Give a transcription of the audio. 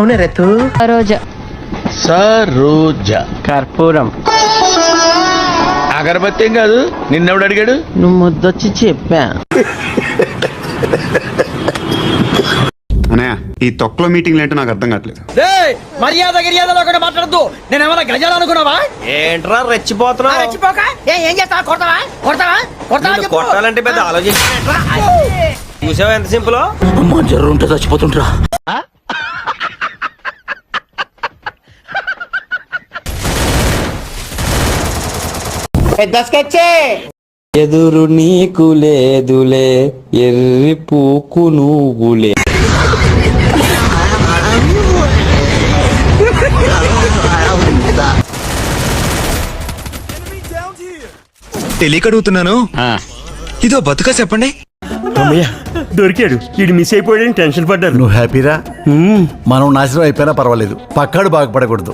కౌన్ రేతు రోజా సరోజా కర్పూరం అగరబత్తి ఏం కాదు, నిన్నెవడు అడిగాడు? నువ్వు ముద్దొచ్చి చెప్పా. అన్నయ్య ఈ తొక్కలో మీటింగ్లు ఏంటో నాకు అర్థం కావట్లేదు. మర్యాద గిర్యాదలో కూడా మాట్లాడద్దు. నేను ఏమైనా గజాలు అనుకున్నావా? ఏంట్రా రెచ్చిపోతున్నావు? రెచ్చిపోక ఏం చేస్తావా? కొడతావా కొడతావా కొడతావా చెప్పు. కొట్టాలంటే పెద్ద ఆలోచించి చూసావా ఎంత సింపుల్. అమ్మా జర్రు ఉంటే చచ్చిపోతుంటరా. పెద్ద స్కెచ్. ఎదురు నీకు లేదులే ఎర్రి పూకు నువ్వులే. తెలియకడుగుతున్నాను, ఇదో బతుక చెప్పండి. దొరికాడు. వీడు మిస్ అయిపోయాడని టెన్షన్ పడ్డారు. నువ్వు హ్యాపీరా? మనం నాశనం అయిపోయినా పర్వాలేదు, పక్కాడు బాగుపడకూడదు.